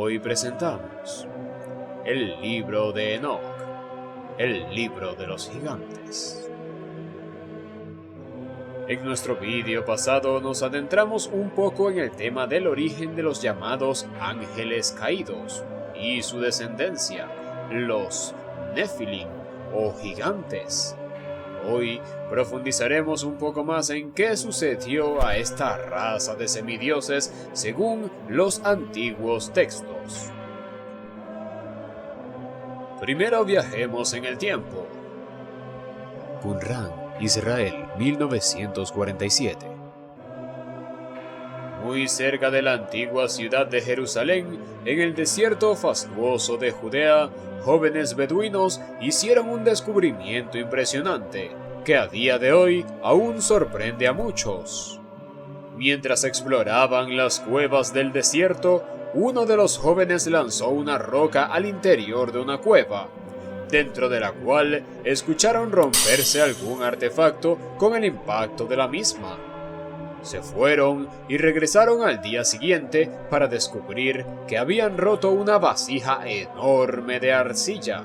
Hoy presentamos el libro de Enoch, el libro de los gigantes. En nuestro vídeo pasado nos adentramos un poco en el tema del origen de los llamados ángeles caídos y su descendencia, los Nefilim o gigantes. Hoy profundizaremos un poco más en qué sucedió a esta raza de semidioses según los antiguos textos. Primero viajemos en el tiempo. Qumran, Israel, 1947. Muy cerca de la antigua ciudad de Jerusalén, en el desierto fastuoso de Judea, jóvenes beduinos hicieron un descubrimiento impresionante, que a día de hoy aún sorprende a muchos. Mientras exploraban las cuevas del desierto, uno de los jóvenes lanzó una roca al interior de una cueva, dentro de la cual escucharon romperse algún artefacto con el impacto de la misma. Se fueron y regresaron al día siguiente para descubrir que habían roto una vasija enorme de arcilla,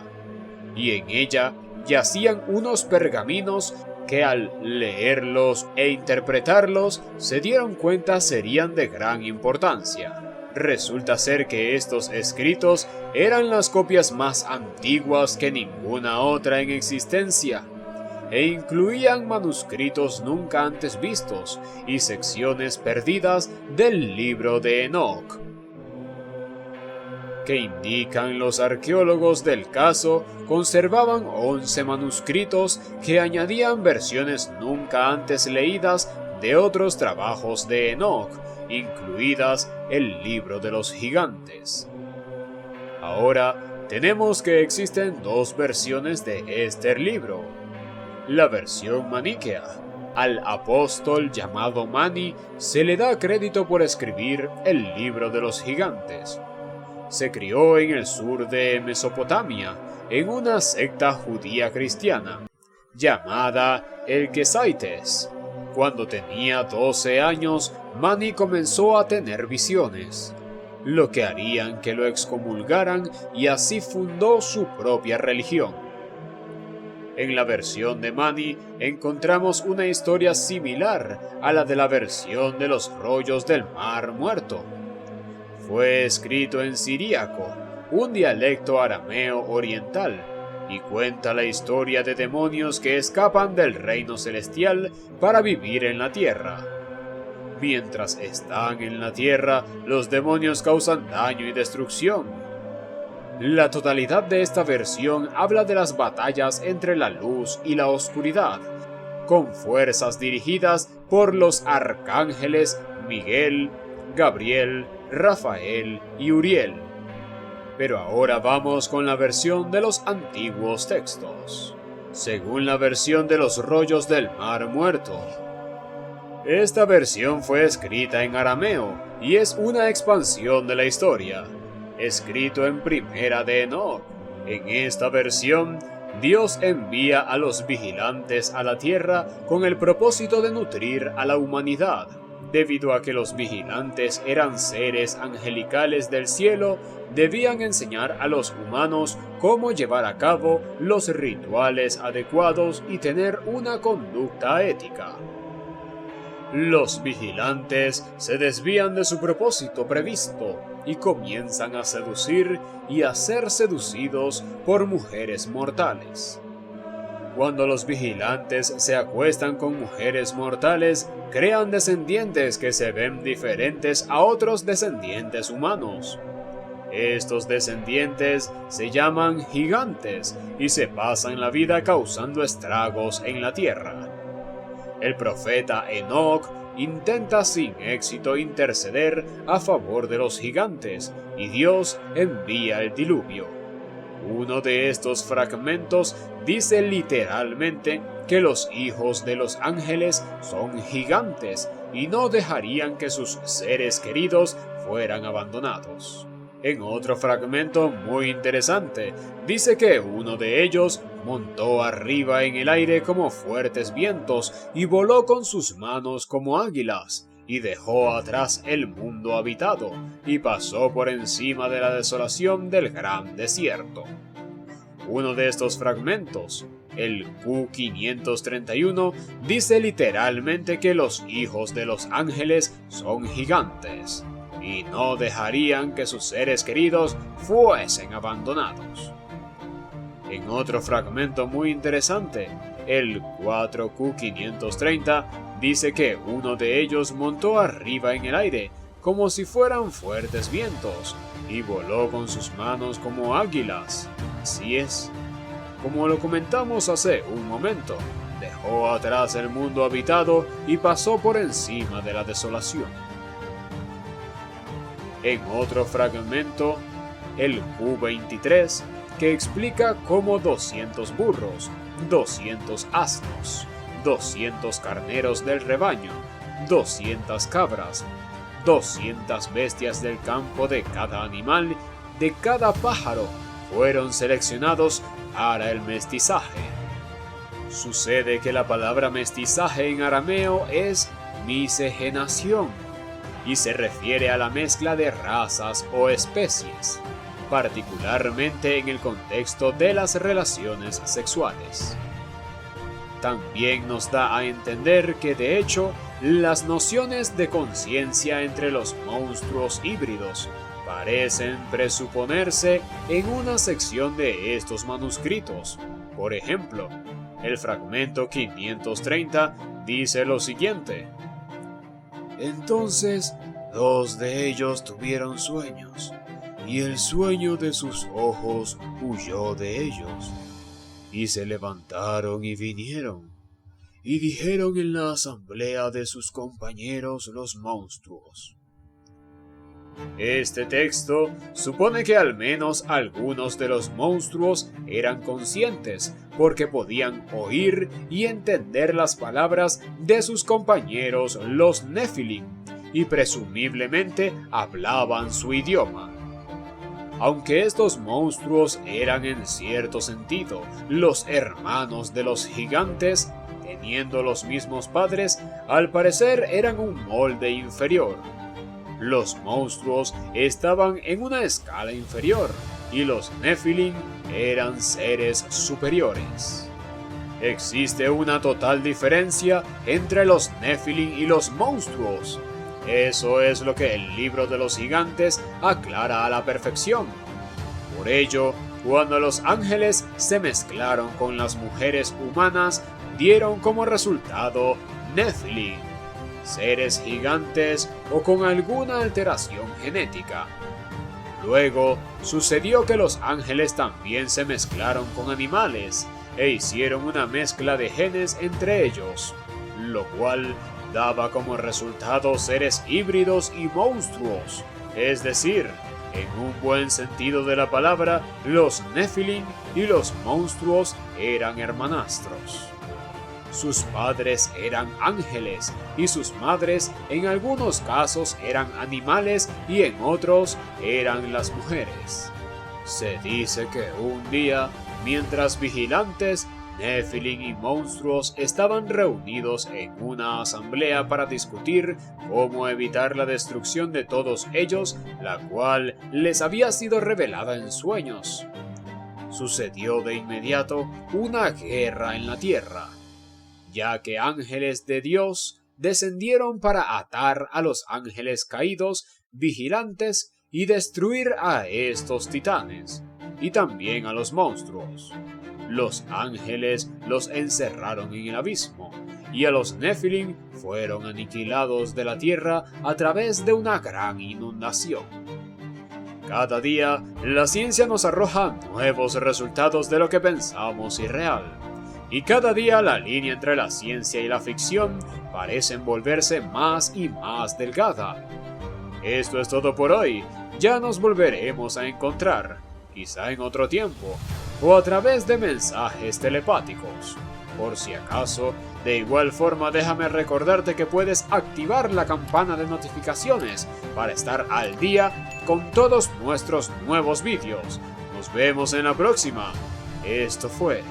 y en ella yacían unos pergaminos que al leerlos e interpretarlos se dieron cuenta serían de gran importancia. Resulta ser que estos escritos eran las copias más antiguas que ninguna otra en existencia, e incluían manuscritos nunca antes vistos y secciones perdidas del libro de Enoch, que indican los arqueólogos del caso, conservaban 11 manuscritos que añadían versiones nunca antes leídas de otros trabajos de Enoch, incluidas el libro de los gigantes. Ahora tenemos que existen dos versiones de este libro. La versión maniquea. Al apóstol llamado Mani se le da crédito por escribir el libro de los gigantes. Se crió en el sur de Mesopotamia, en una secta judía cristiana, llamada el Quesaites. Cuando tenía 12 años, Mani comenzó a tener visiones, lo que harían que lo excomulgaran y así fundó su propia religión. En la versión de Mani encontramos una historia similar a la de la versión de los rollos del Mar Muerto. Fue escrito en siríaco, un dialecto arameo oriental, y cuenta la historia de demonios que escapan del reino celestial para vivir en la tierra. Mientras están en la tierra, los demonios causan daño y destrucción. La totalidad de esta versión habla de las batallas entre la luz y la oscuridad, con fuerzas dirigidas por los arcángeles Miguel, Gabriel, Rafael y Uriel. Pero ahora vamos con la versión de los antiguos textos. Según la versión de los rollos del Mar Muerto, esta versión fue escrita en arameo y es una expansión de la historia, escrito en primera de Enoch. En esta versión, Dios envía a los vigilantes a la tierra con el propósito de nutrir a la humanidad. Debido a que los vigilantes eran seres angelicales del cielo, debían enseñar a los humanos cómo llevar a cabo los rituales adecuados y tener una conducta ética. Los vigilantes se desvían de su propósito previsto y comienzan a seducir y a ser seducidos por mujeres mortales. Cuando los vigilantes se acuestan con mujeres mortales, crean descendientes que se ven diferentes a otros descendientes humanos. Estos descendientes se llaman gigantes y se pasan la vida causando estragos en la tierra. El profeta Enoch intenta sin éxito interceder a favor de los gigantes y Dios envía el diluvio. Uno de estos fragmentos dice literalmente que los hijos de los ángeles son gigantes y no dejarían que sus seres queridos fueran abandonados. En otro fragmento muy interesante, dice que uno de ellos montó arriba en el aire como fuertes vientos y voló con sus manos como águilas, y dejó atrás el mundo habitado, y pasó por encima de la desolación del gran desierto. Uno de estos fragmentos, el Q531, dice literalmente que los hijos de los ángeles son gigantes, y no dejarían que sus seres queridos fuesen abandonados. En otro fragmento muy interesante, el 4Q530 dice que uno de ellos montó arriba en el aire como si fueran fuertes vientos y voló con sus manos como águilas. Así es, como lo comentamos hace un momento, dejó atrás el mundo habitado y pasó por encima de la desolación. En otro fragmento, el Q23, que explica cómo 200 burros, 200 asnos, 200 carneros del rebaño, 200 cabras, 200 bestias del campo de cada animal, de cada pájaro, fueron seleccionados para el mestizaje. Sucede que la palabra mestizaje en arameo es miscegenación y se refiere a la mezcla de razas o especies, particularmente en el contexto de las relaciones sexuales. También nos da a entender que de hecho las nociones de conciencia entre los monstruos híbridos parecen presuponerse en una sección de estos manuscritos. Por ejemplo, el fragmento 530 dice lo siguiente: Entonces 2 de ellos tuvieron sueños, y el sueño de sus ojos huyó de ellos, y se levantaron y vinieron, y dijeron en la asamblea de sus compañeros los monstruos. Este texto supone que al menos algunos de los monstruos eran conscientes, porque podían oír y entender las palabras de sus compañeros los Nephilim, y presumiblemente hablaban su idioma. Aunque estos monstruos eran en cierto sentido los hermanos de los gigantes, teniendo los mismos padres, al parecer eran un molde inferior. Los monstruos estaban en una escala inferior y los Nephilim eran seres superiores. Existe una total diferencia entre los Nephilim y los monstruos. Eso es lo que el libro de los gigantes aclara a la perfección. Por ello, cuando los ángeles se mezclaron con las mujeres humanas, dieron como resultado Nephilim, seres gigantes o con alguna alteración genética. Luego, sucedió que los ángeles también se mezclaron con animales e hicieron una mezcla de genes entre ellos, lo cual daba como resultado seres híbridos y monstruos, es decir, en un buen sentido de la palabra, los Nephilim y los monstruos eran hermanastros. Sus padres eran ángeles y sus madres en algunos casos eran animales y en otros eran las mujeres. Se dice que un día, mientras vigilantes, Nephilim y monstruos estaban reunidos en una asamblea para discutir cómo evitar la destrucción de todos ellos, la cual les había sido revelada en sueños. Sucedió de inmediato una guerra en la tierra, ya que ángeles de Dios descendieron para atar a los ángeles caídos, vigilantes, y destruir a estos titanes, y también a los monstruos. Los ángeles los encerraron en el abismo, y a los Nephilim fueron aniquilados de la tierra a través de una gran inundación. Cada día, la ciencia nos arroja nuevos resultados de lo que pensamos irreal, y cada día la línea entre la ciencia y la ficción parecen volverse más y más delgada. Esto es todo por hoy, ya nos volveremos a encontrar, quizá en otro tiempo, o a través de mensajes telepáticos. Por si acaso, de igual forma déjame recordarte que puedes activar la campana de notificaciones para estar al día con todos nuestros nuevos vídeos. Nos vemos en la próxima. Esto fue